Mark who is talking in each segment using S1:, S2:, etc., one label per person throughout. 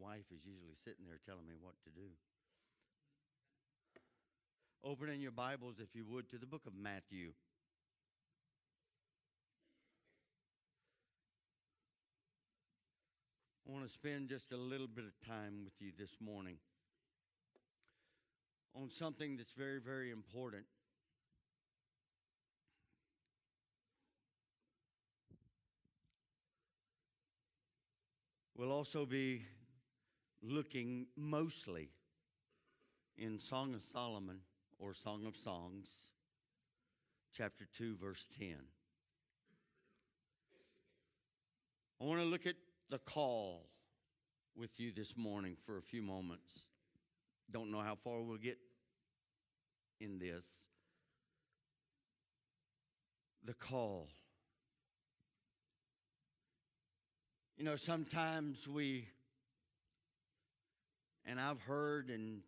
S1: wife is usually sitting there telling me what to do. Open in your Bibles, if you would, to the book of Matthew. I want to spend just a little bit of time with you this morning on something that's very, very important. We'll also be looking mostly in Song of Solomon or Song of Songs, chapter 2, verse 10. I want to look at the call with you this morning for a few moments. Don't know how far we'll get in this. The call. You know, sometimes and I've heard and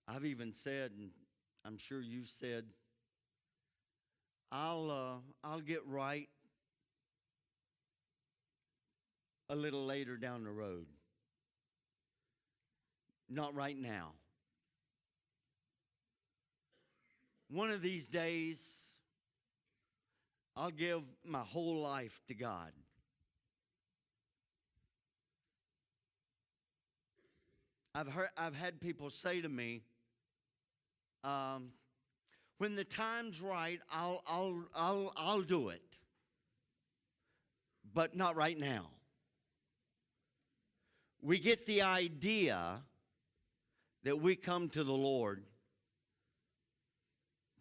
S1: I've even said, and I'm sure you've said, I'll get right a little later down the road. Not right now. One of these days, I'll give my whole life to God. I've had people say to me, when the time's right, I'll do it, but not right now. We get the idea that we come to the Lord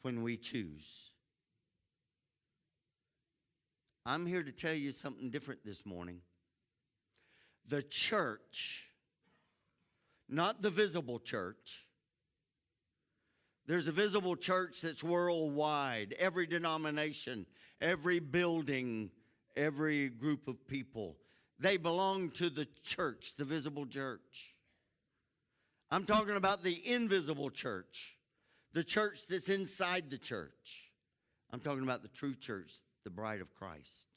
S1: when we choose. I'm here to tell you something different this morning. The church, not the visible church. There's a visible church that's worldwide, every denomination, every building, every group of people. They belong to the church, the visible church. I'm talking about the invisible church, the church that's inside the church. I'm talking about the true church, the bride of Christ.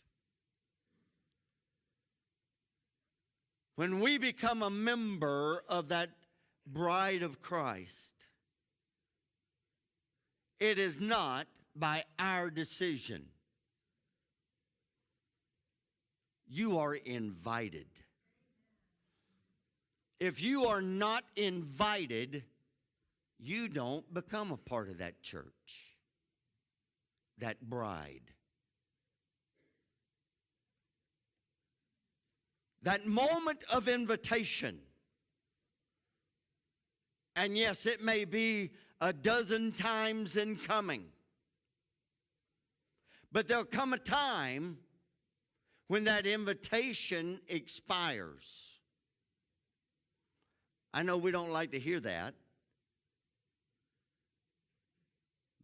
S1: When we become a member of that bride of Christ, it is not by our decision. You are invited. If you are not invited, you don't become a part of that church, that bride. That moment of invitation, and yes, it may be a dozen times in coming, but there'll come a time when that invitation expires. I know we don't like to hear that,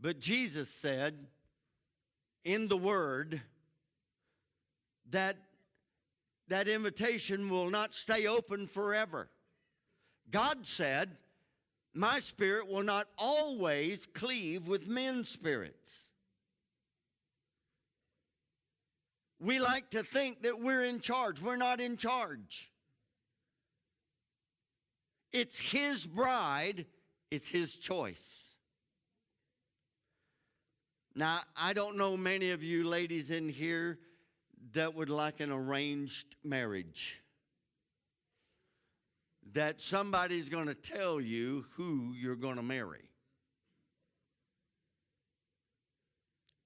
S1: but Jesus said in the Word that invitation will not stay open forever. God said, my spirit will not always cleave with men's spirits. We like to think that we're in charge. We're not in charge. It's His bride. It's His choice. Now, I don't know many of you ladies in here that would like an arranged marriage. That somebody's going to tell you who you're going to marry.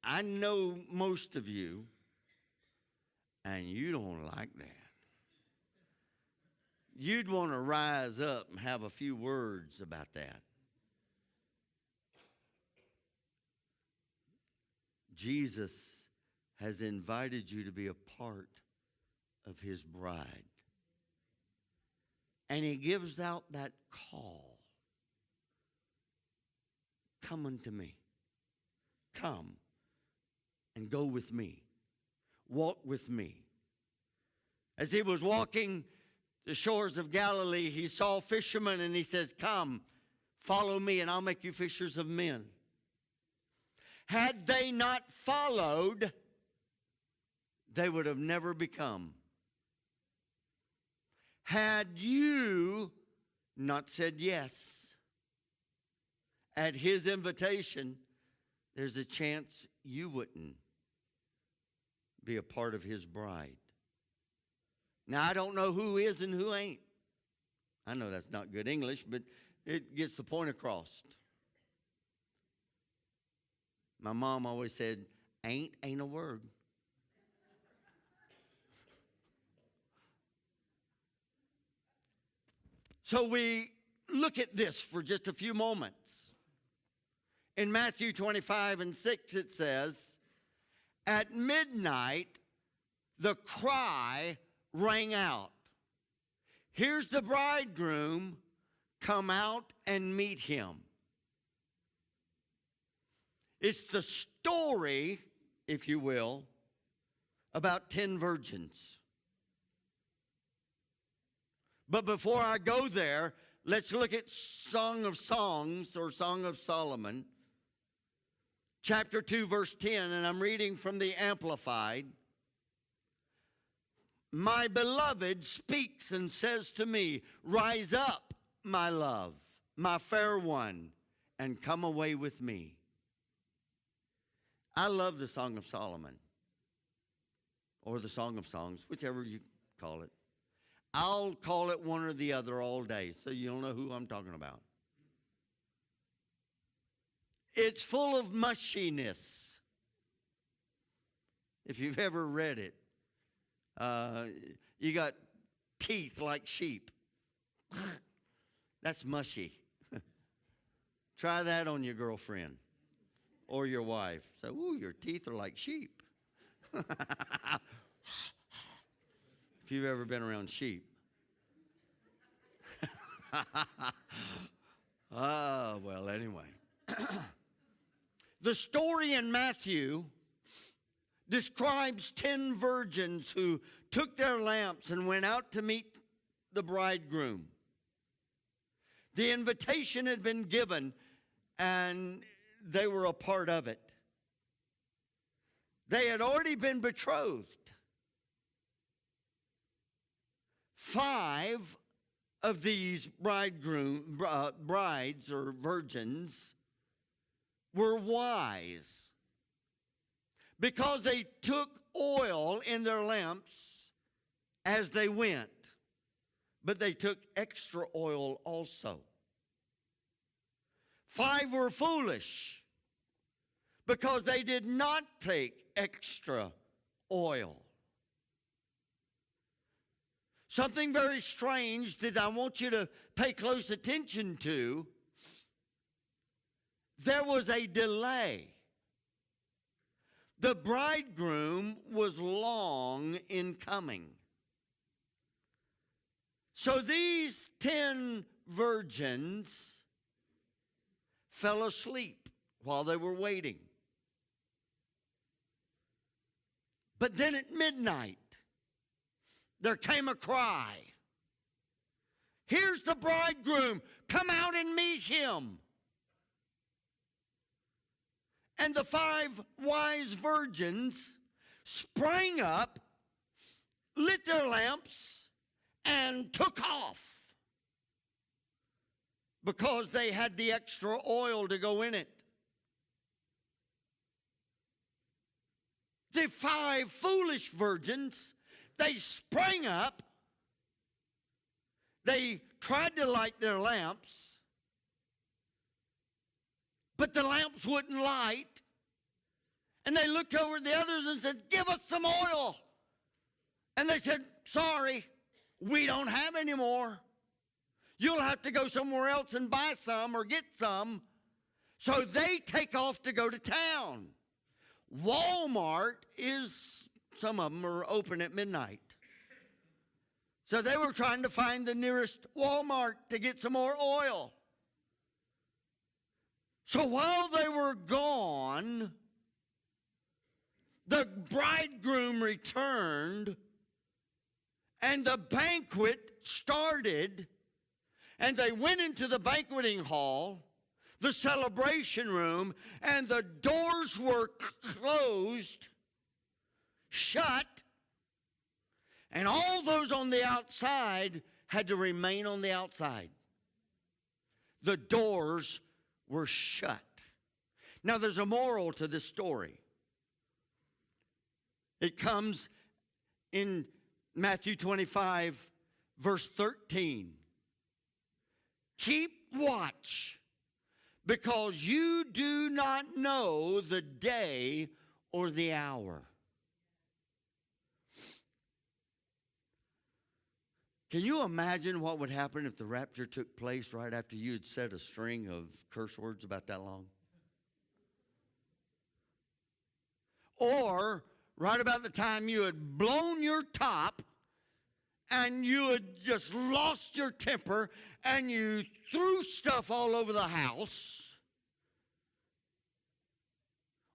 S1: I know most of you, and you don't like that. You'd want to rise up and have a few words about that. Jesus has invited you to be a part of His bride. And He gives out that call. Come unto me. Come and go with me. Walk with me. As He was walking the shores of Galilee, He saw fishermen and He says, come, follow me and I'll make you fishers of men. Had they not followed, they would have never become. had you not said yes at his invitation, there's a chance you wouldn't be a part of his bride. Now, I don't know who is and who ain't. I know that's not good English, but it gets the point across. My mom always said, ain't a word. So we look at this for just a few moments. In Matthew 25:6, it says, at midnight, the cry rang out, here's the bridegroom, come out and meet him. It's the story, if you will, about 10 virgins. But before I go there, let's look at Song of Songs or Song of Solomon, chapter 2, verse 10, and I'm reading from the Amplified. My beloved speaks and says to me, rise up, my love, my fair one, and come away with me. I love the Song of Solomon, or the Song of Songs, whichever you call it. I'll call it one or the other all day, so you'll know who I'm talking about. It's full of mushiness. If you've ever read it, you got teeth like sheep. That's mushy. Try that on your girlfriend or your wife. Say, ooh, your teeth are like sheep. If you've ever been around sheep. Well, anyway. The story in Matthew describes 10 virgins who took their lamps and went out to meet the bridegroom. The invitation had been given, and they were a part of it. They had already been betrothed. 5 of these brides or virgins were wise because they took oil in their lamps as they went, but they took extra oil also. 5 were foolish because they did not take extra oil. Something very strange that I want you to pay close attention to. There was a delay. The bridegroom was long in coming. So these 10 virgins fell asleep while they were waiting. But then at midnight, there came a cry. Here's the bridegroom. Come out and meet him. And the 5 wise virgins sprang up, lit their lamps, and took off because they had the extra oil to go in it. The 5 foolish virgins, they sprang up, they tried to light their lamps, but the lamps wouldn't light. And they looked over at the others and said, give us some oil. And they said, sorry, we don't have any more. You'll have to go somewhere else and buy some or get some. So they take off to go to town. Walmart some of them are open at midnight. So they were trying to find the nearest Walmart to get some more oil. So while they were gone, the bridegroom returned, and the banquet started, and they went into the banqueting hall, the celebration room, and the doors were closed, shut, and all those on the outside had to remain on the outside. The doors were shut. Now, there's a moral to this story. It comes in Matthew 25, verse 13. Keep watch, because you do not know the day or the hour. Can you imagine what would happen if the rapture took place right after you had said a string of curse words about that long? Or right about the time you had blown your top and you had just lost your temper and you threw stuff all over the house.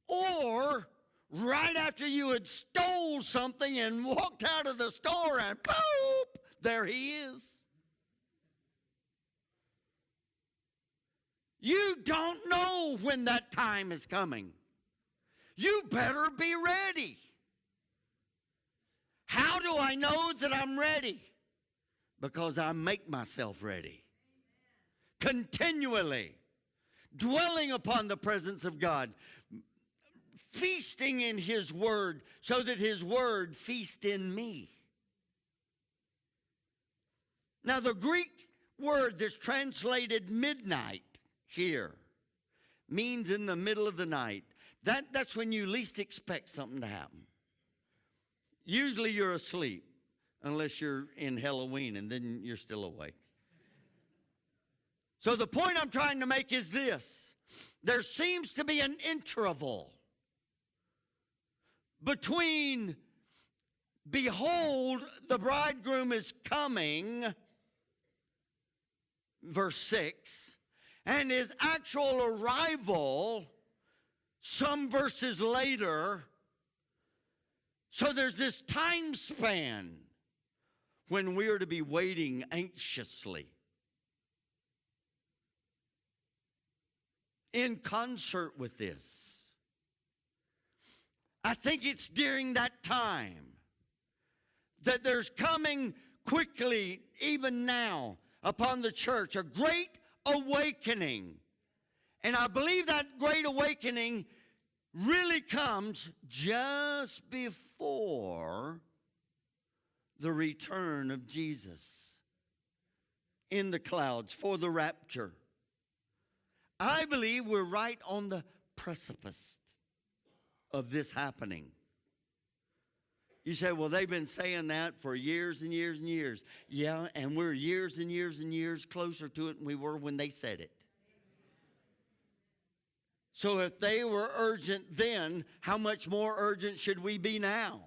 S1: Or right after you had stole something and walked out of the store and poop, there he is. You don't know when that time is coming. You better be ready. How do I know that I'm ready? Because I make myself ready. Continually. Dwelling upon the presence of God. Feasting in His Word so that His Word feast in me. Now the Greek word that's translated midnight here means in the middle of the night. That's when you least expect something to happen. Usually you're asleep, unless you're in Halloween, and then you're still awake. So the point I'm trying to make is this. There seems to be an interval between, behold, the bridegroom is coming, verse 6, and his actual arrival some verses later. So there's this time span when we are to be waiting anxiously. In concert with this, I think it's during that time that there's coming quickly, even now, upon the church, a great awakening. And I believe that great awakening really comes just before the return of Jesus in the clouds for the rapture. I believe we're right on the precipice of this happening. You say, well, they've been saying that for years and years and years. Yeah, and we're years and years and years closer to it than we were when they said it. So if they were urgent then, how much more urgent should we be now?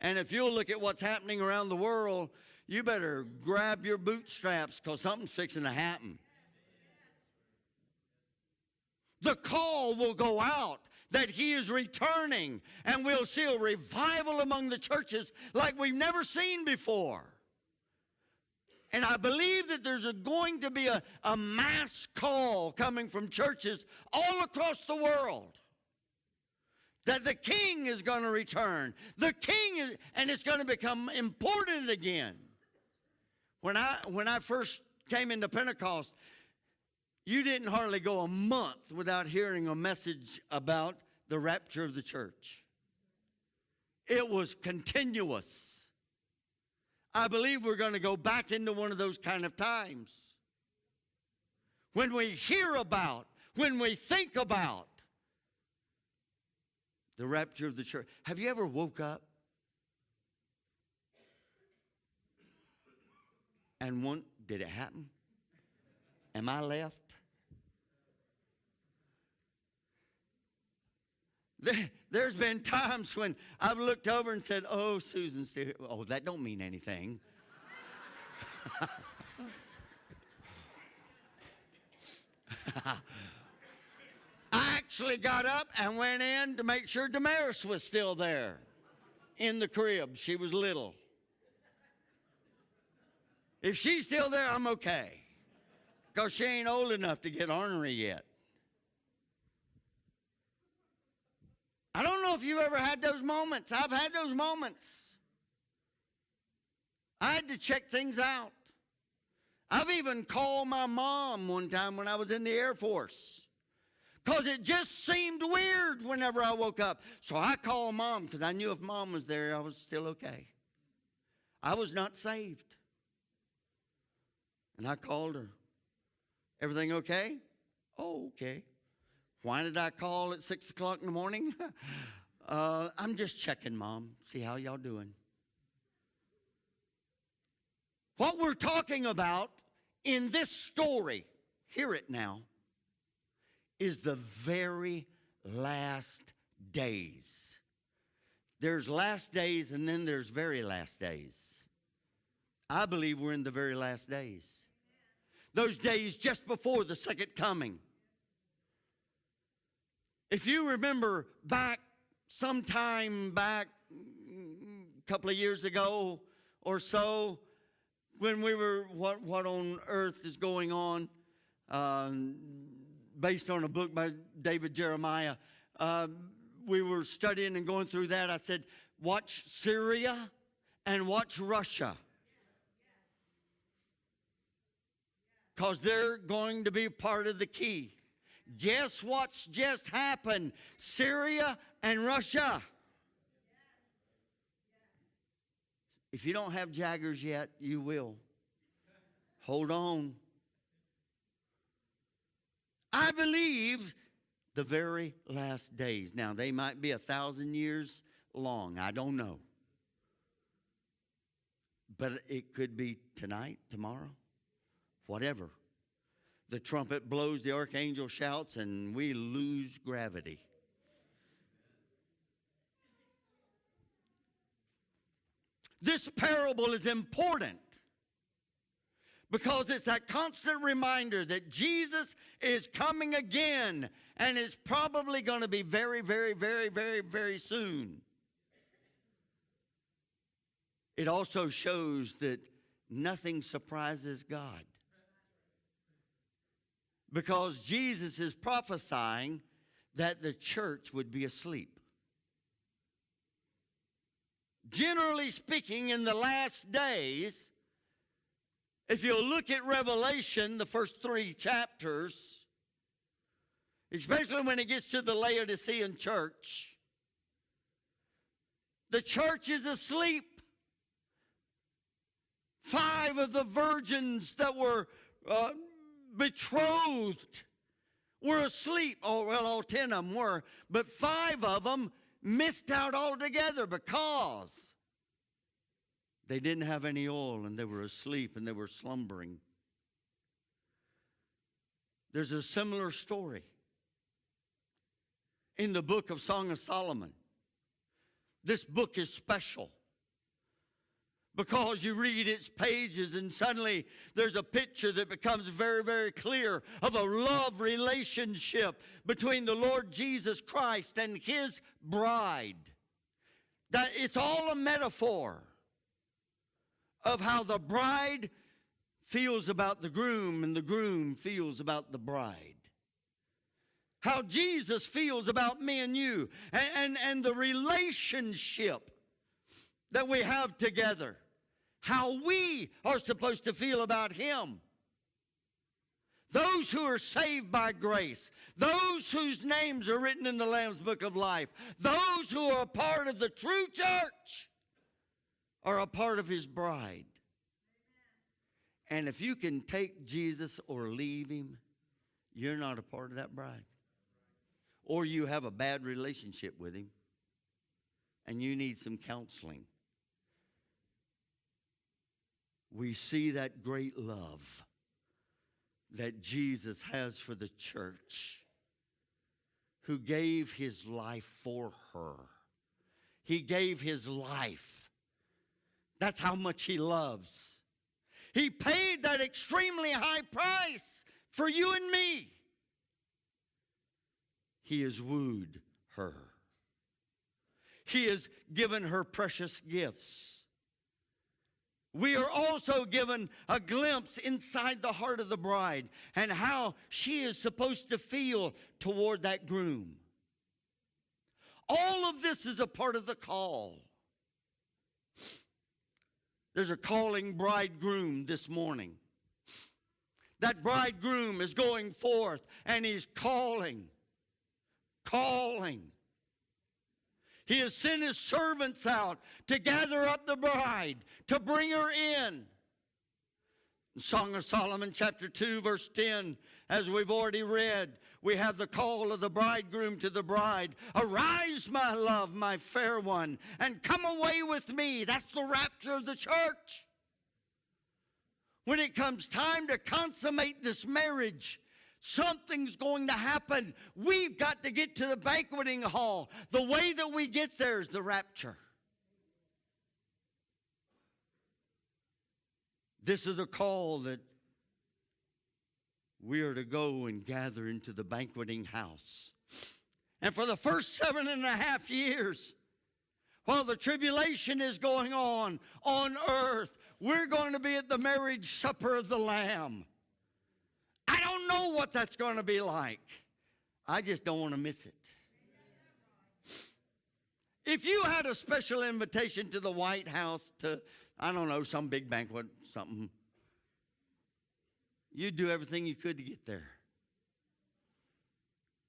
S1: And if you'll look at what's happening around the world, you better grab your bootstraps because something's fixing to happen. The call will go out that He is returning, and we'll see a revival among the churches like we've never seen before. And I believe that there's going to be a mass call coming from churches all across the world that the King is going to return. The King is, and it's going to become important again. When I first came into Pentecost, you didn't hardly go a month without hearing a message about the rapture of the church. It was continuous. I believe we're going to go back into one of those kind of times. When we hear about, when we think about the rapture of the church. Have you ever woke up and did it happen? Am I left? There's been times when I've looked over and said, oh, Susan's still here. Oh, that don't mean anything. I actually got up and went in to make sure Damaris was still there in the crib. She was little. If she's still there, I'm okay, because she ain't old enough to get ornery yet. I don't know if you've ever had those moments. I've had those moments. I had to check things out. I've even called my mom one time when I was in the Air Force, because it just seemed weird whenever I woke up. So I called Mom because I knew if Mom was there, I was still okay. I was not saved. And I called her. Everything okay? Oh, okay. Why did I call at 6 o'clock in the morning? I'm just checking, Mom. See how y'all doing. What we're talking about in this story, hear it now, is the very last days. There's last days and then there's very last days. I believe we're in the very last days. Those days just before the second coming. If you remember sometime back a couple of years ago or so, when we were, what on earth is going on, based on a book by David Jeremiah, we were studying and going through that. I said, watch Syria and watch Russia, because they're going to be part of the key. Guess what's just happened? Syria and Russia. If you don't have Jaggers yet, you will. Hold on. I believe the very last days. Now, they might be 1,000 years long. I don't know. But it could be tonight, tomorrow, whatever. The trumpet blows, the archangel shouts, and we lose gravity. This parable is important because it's that constant reminder that Jesus is coming again, and it's probably going to be very, very, very, very, very soon. It also shows that nothing surprises God, because Jesus is prophesying that the church would be asleep. Generally speaking, in the last days, if you look at Revelation, the first 3 chapters, especially when it gets to the Laodicean church, the church is asleep. 5 of the virgins that were betrothed were asleep. Oh, well, all 10 of them were, but 5 of them missed out altogether because they didn't have any oil and they were asleep and they were slumbering. There's a similar story in the book of Song of Solomon. This book is special because you read its pages and suddenly there's a picture that becomes very, very clear of a love relationship between the Lord Jesus Christ and his bride. That it's all a metaphor of how the bride feels about the groom and the groom feels about the bride. How Jesus feels about me and you, and the relationship that we have together. How we are supposed to feel about him. Those who are saved by grace, those whose names are written in the Lamb's Book of Life, those who are a part of the true church are a part of his bride. And if you can take Jesus or leave him, you're not a part of that bride. Or you have a bad relationship with him and you need some counseling. We see that great love that Jesus has for the church, who gave his life for her. He gave his life. That's how much he loves. He paid that extremely high price for you and me. He has wooed her. He has given her precious gifts. We are also given a glimpse inside the heart of the bride and how she is supposed to feel toward that groom. All of this is a part of the call. There's a calling bridegroom this morning. That bridegroom is going forth and he's calling. He has sent his servants out to gather up the bride, to bring her in. Song of Solomon chapter 2 verse 10, as we've already read, we have the call of the bridegroom to the bride. Arise, my love, my fair one, and come away with me. That's the rapture of the church. When it comes time to consummate this marriage, something's going to happen. We've got to get to the banqueting hall. The way that we get there is the rapture. This is a call that we are to go and gather into the banqueting house. And for the first 7.5 years, while the tribulation is going on earth, we're going to be at the marriage supper of the Lamb. I don't know what that's going to be like. I just don't want to miss it. If you had a special invitation to the White House to, I don't know, some big banquet, something, you'd do everything you could to get there.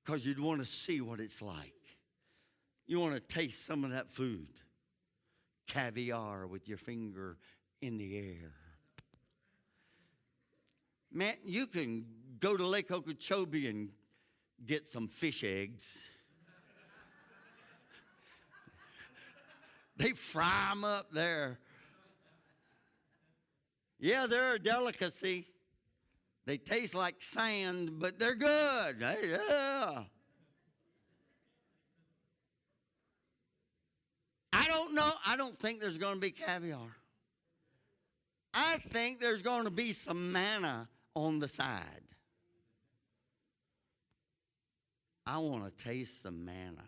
S1: Because you'd want to see what it's like. You want to taste some of that food. Caviar with your finger in the air. Man, you can go to Lake Okeechobee and get some fish eggs. They fry them up there. Yeah, they're a delicacy. They taste like sand, but they're good. Yeah. I don't know. I don't think there's going to be caviar. I think there's going to be some manna on the side. I want to taste some manna.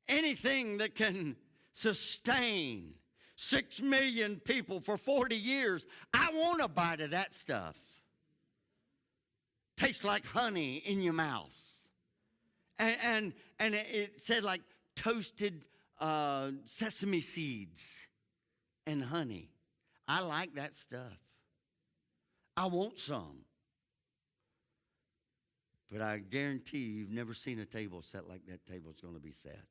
S1: Anything that can sustain 6 million people for 40 years, I want a bite of that stuff. Tastes like honey in your mouth. And it said like toasted sesame seeds and honey. I like that stuff. I want some. But I guarantee you've never seen a table set like that table's going to be set.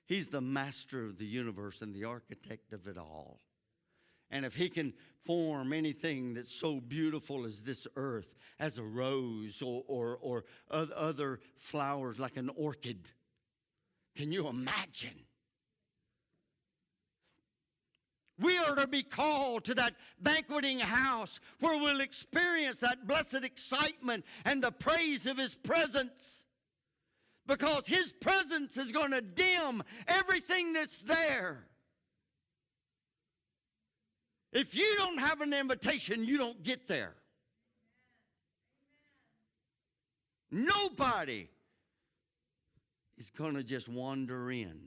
S1: He's the master of the universe and the architect of it all. And if he can form anything that's so beautiful as this earth, as a rose or other flowers like an orchid, can you imagine? We are to be called to that banqueting house where we'll experience that blessed excitement and the praise of his presence. Because his presence is going to dim everything that's there. If you don't have an invitation, you don't get there. Nobody is going to just wander in.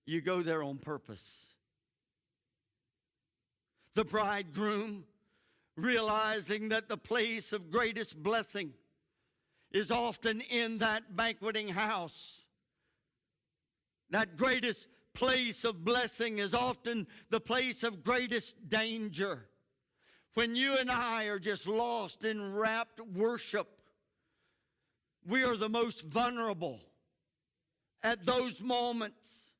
S1: You go there on purpose. The bridegroom, realizing that the place of greatest blessing is often in that banqueting house. That greatest place of blessing is often the place of greatest danger. When you and I are just lost in rapt worship, we are the most vulnerable at those moments.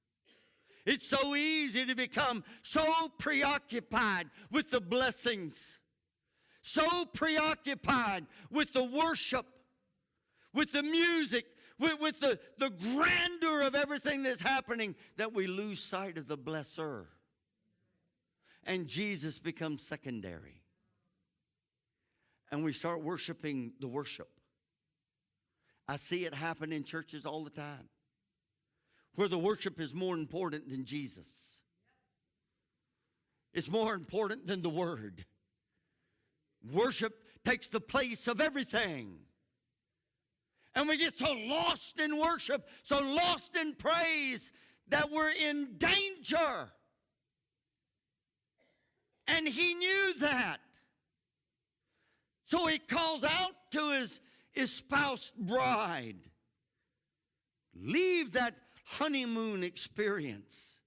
S1: It's so easy to become so preoccupied with the blessings, so preoccupied with the worship, with the music, with the grandeur of everything that's happening, that we lose sight of the blesser. And Jesus becomes secondary. And we start worshiping the worship. I see it happen in churches all the time, where the worship is more important than Jesus. It's more important than the word. Worship takes the place of everything. And we get so lost in worship, so lost in praise, that we're in danger. And he knew that. So he calls out to his espoused bride. Leave that honeymoon experience.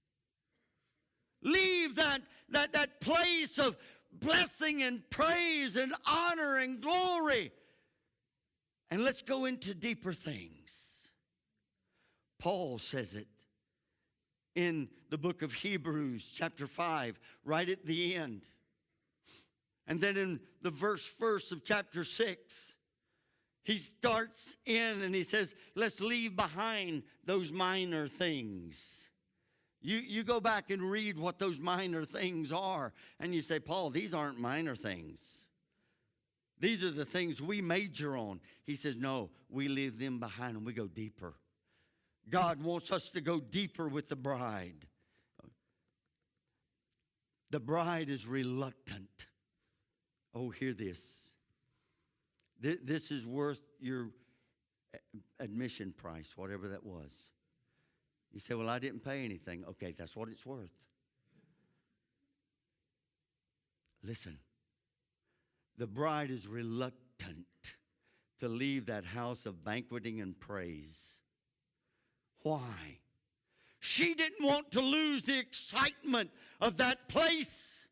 S1: Leave that place of blessing and praise and honor and glory. And let's go into deeper things. Paul says it in the book of Hebrews, chapter 5, right at the end. And then in the verse of chapter 6, he starts in and he says, let's leave behind those minor things. You go back and read what those minor things are, and you say, Paul, these aren't minor things. These are the things we major on. He says, no, we leave them behind and we go deeper. God wants us to go deeper with the bride. The bride is reluctant. Oh, hear this. This is worth your admission price, whatever that was. You say, well, I didn't pay anything. Okay, that's what it's worth. Listen, the bride is reluctant to leave that house of banqueting and praise. Why? She didn't want to lose the excitement of that place.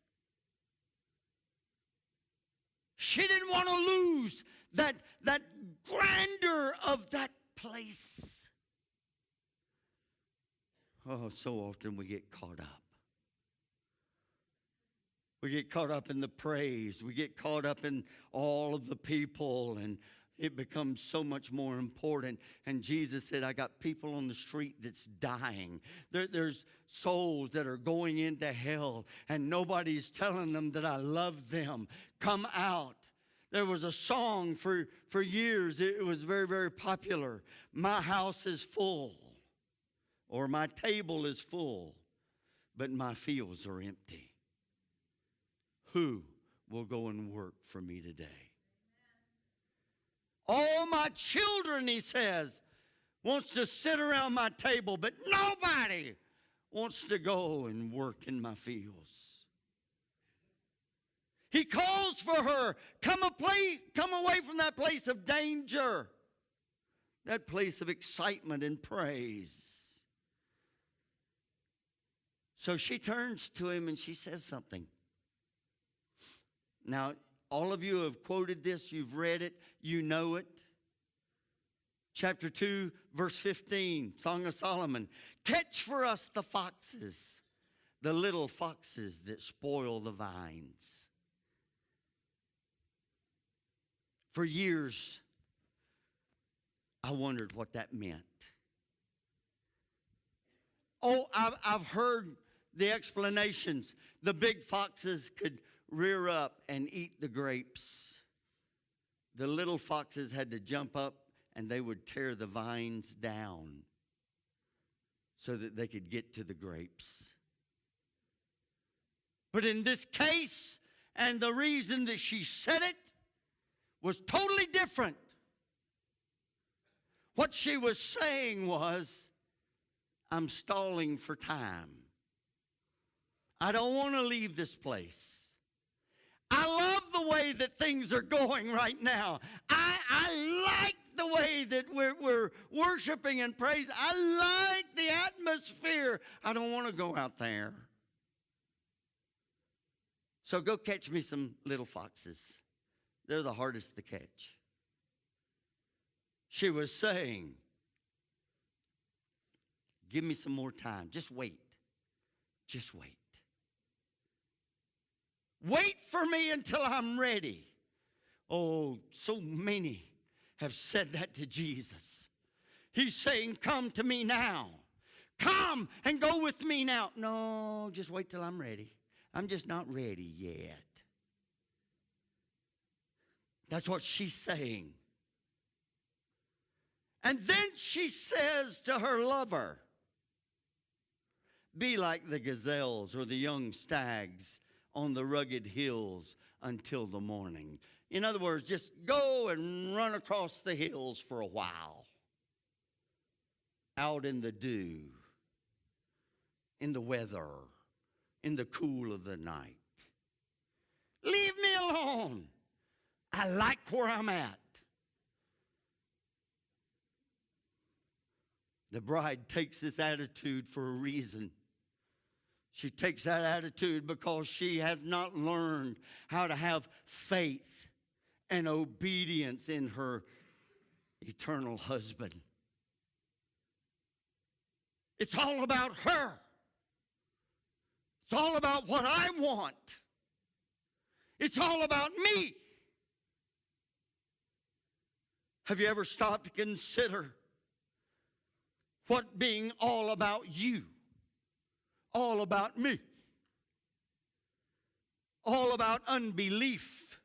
S1: She didn't want to lose that grandeur of that place. Oh, so often we get caught up. We get caught up in the praise. We get caught up in all of the people, and it becomes so much more important. And Jesus said, I got people on the street that's dying. There's souls that are going into hell, and nobody's telling them that I love them. Come out. There was a song for years. It was very, very popular. My house is full, or my table is full, but my fields are empty. Who will go and work for me today? All my children, he says, wants to sit around my table, but nobody wants to go and work in my fields. He calls for her, come away from that place of danger, that place of excitement and praise. So she turns to him and she says something. Now, all of you have quoted this, you've read it, you know it. Chapter 2, verse 15, Song of Solomon. Catch for us the foxes, the little foxes that spoil the vines. For years, I wondered what that meant. Oh, I've heard the explanations. The big foxes could rear up and eat the grapes. The little foxes had to jump up and they would tear the vines down so that they could get to the grapes. But in this case, and the reason that she said it was totally different. What she was saying was, I'm stalling for time. I don't want to leave this place. I love the way that things are going right now. I like the way that we're worshiping and praise. I like the atmosphere. I don't want to go out there. So go catch me some little foxes. They're the hardest to catch. She was saying, give me some more time. Just wait. Just wait. Wait for me until I'm ready. Oh, so many have said that to Jesus. He's saying, come to me now. Come and go with me now. No, just wait till I'm ready. I'm just not ready yet. That's what she's saying. And then she says to her lover, be like the gazelles or the young stags on the rugged hills until the morning. In other words, just go and run across the hills for a while. Out in the dew, in the weather, in the cool of the night. Leave me alone. I like where I'm at. The bride takes this attitude for a reason. She takes that attitude because she has not learned how to have faith and obedience in her eternal husband. It's all about her. It's all about what I want. It's all about me. Have you ever stopped to consider what being all about you, all about me, all about unbelief,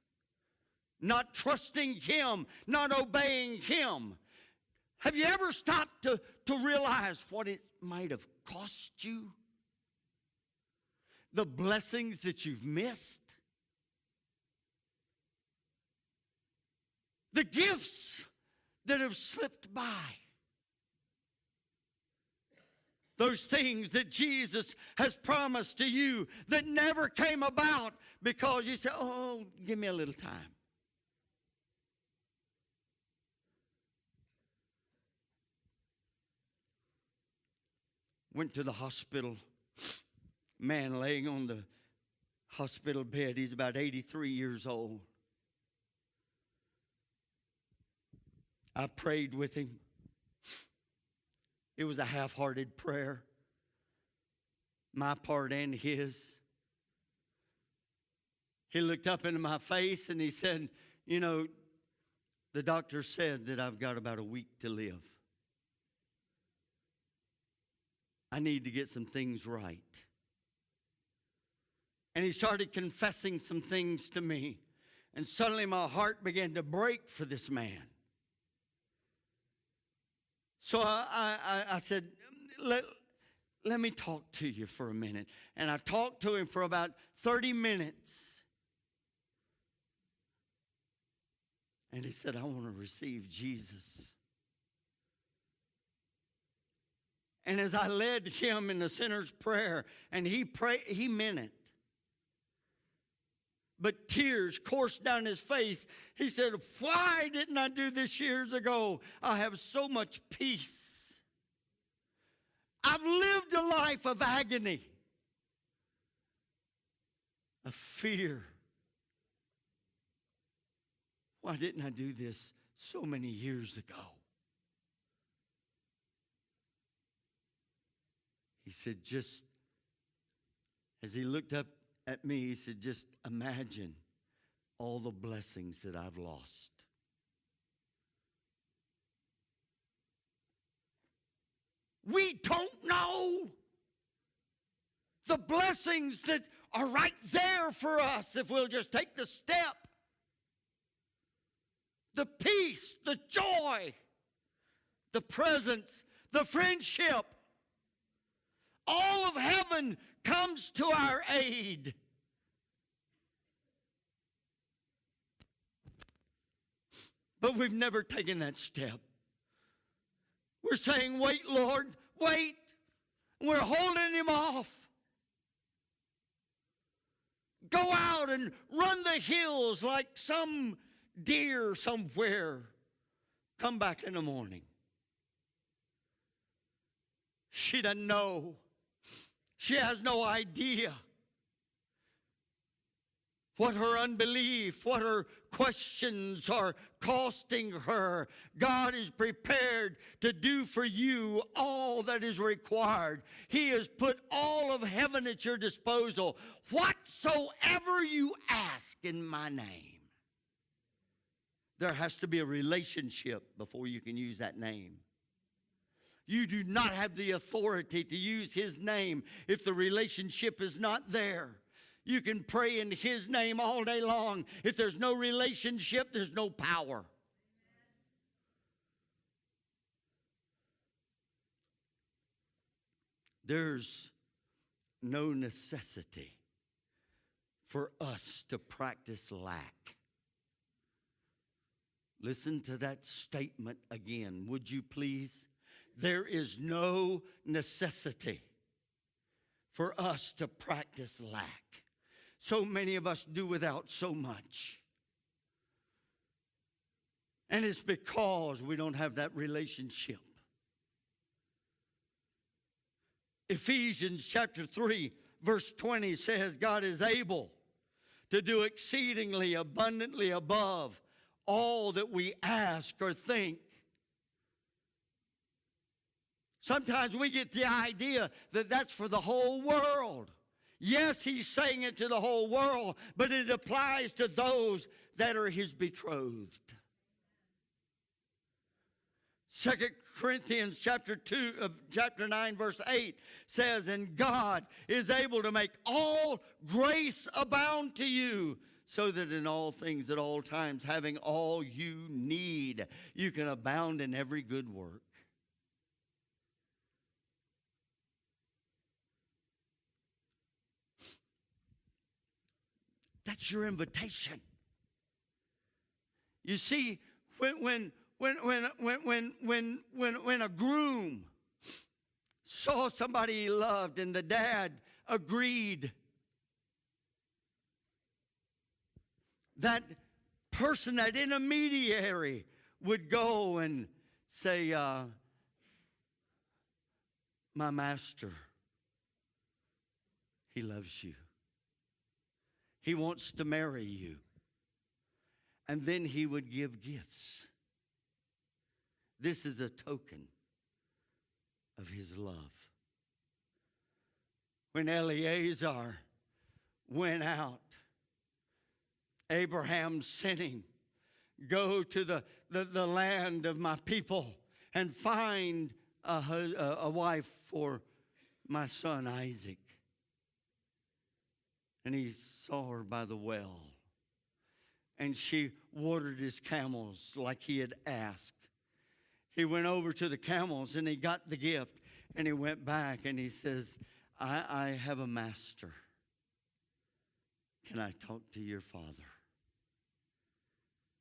S1: not trusting Him, not obeying Him? Have you ever stopped to realize what it might have cost you? The blessings that you've missed? The gifts that have slipped by? Those things that Jesus has promised to you that never came about because you said, oh, give me a little time. Went to the hospital. Man laying on the hospital bed. He's about 83 years old. I prayed with him. It was a half-hearted prayer, my part and his. He looked up into my face and he said, you know, the doctor said that I've got about a week to live. I need to get some things right. And he started confessing some things to me. And suddenly my heart began to break for this man. So I said, let me talk to you for a minute. And I talked to him for about 30 minutes. And he said, I want to receive Jesus. And as I led him in the sinner's prayer, and he prayed, he meant it. But tears coursed down his face. He said, why didn't I do this years ago? I have so much peace. I've lived a life of agony, of fear. Why didn't I do this so many years ago? He said, just as he looked up at me, he said, just imagine all the blessings that I've lost. We don't know the blessings that are right there for us if we'll just take the step. The peace, the joy, the presence, the friendship. All of heaven comes to our aid. But we've never taken that step. We're saying, wait, Lord, wait. We're holding him off. Go out and run the hills like some deer somewhere. Come back in the morning. She doesn't know. She has no idea what her unbelief, what her questions are costing her. God is prepared to do for you all that is required. He has put all of heaven at your disposal. Whatsoever you ask in my name. There has to be a relationship before you can use that name. You do not have the authority to use his name if the relationship is not there. You can pray in his name all day long. If there's no relationship, there's no power. There's no necessity for us to practice lack. Listen to that statement again, would you please? There is no necessity for us to practice lack. So many of us do without so much. And it's because we don't have that relationship. Ephesians chapter 3, verse 20 says, God is able to do exceedingly abundantly above all that we ask or think. Sometimes we get the idea that that's for the whole world. Yes, he's saying it to the whole world, but it applies to those that are his betrothed. 2 Corinthians chapter 9, verse 8 says, and God is able to make all grace abound to you, so that in all things at all times, having all you need, you can abound in every good work. That's your invitation. You see, when a groom saw somebody he loved and the dad agreed, that person, that intermediary, would go and say, my master, he loves you. He wants to marry you. And then he would give gifts. This is a token of his love. When Eleazar went out, Abraham sent him, go to the land of my people and find a wife for my son Isaac. And he saw her by the well. And she watered his camels like he had asked. He went over to the camels and he got the gift. And he went back and he says, I have a master. Can I talk to your father?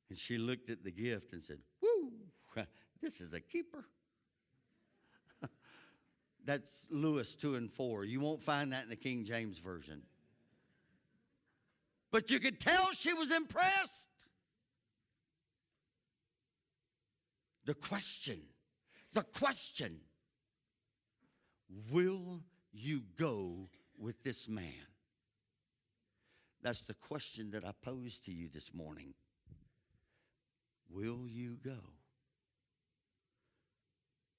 S1: And she looked at the gift and said, woo, this is a keeper. That's Lewis 2 and 4. You won't find that in the King James Version. But you could tell she was impressed. The question, will you go with this man? That's the question that I pose to you this morning. Will you go?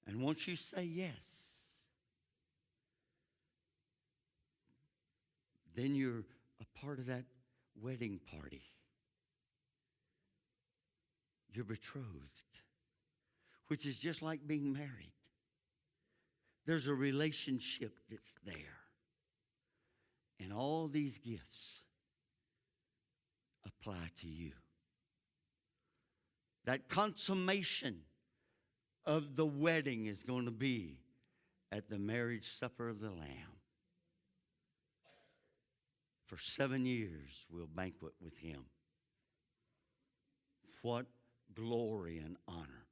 S1: And once you say yes, then you're a part of that wedding party. You're betrothed, which is just like being married. There's a relationship that's there. And all these gifts apply to you. That consummation of the wedding is going to be at the marriage supper of the Lamb. For 7 years, we'll banquet with him. What glory and honor.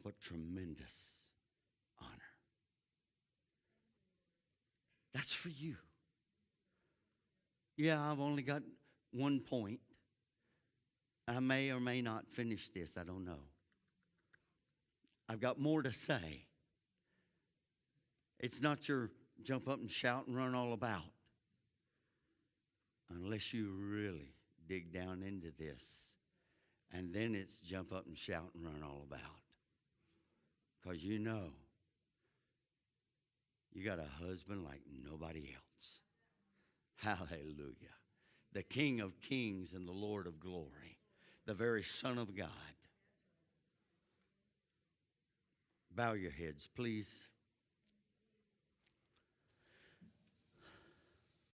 S1: What tremendous honor. That's for you. Yeah, I've only got 1 point. I may or may not finish this. I don't know. I've got more to say. It's not your jump up and shout and run all about. Unless you really dig down into this. And then it's jump up and shout and run all about. Because you know, you got a husband like nobody else. Hallelujah. The King of Kings and the Lord of Glory. The very Son of God. Bow your heads, please.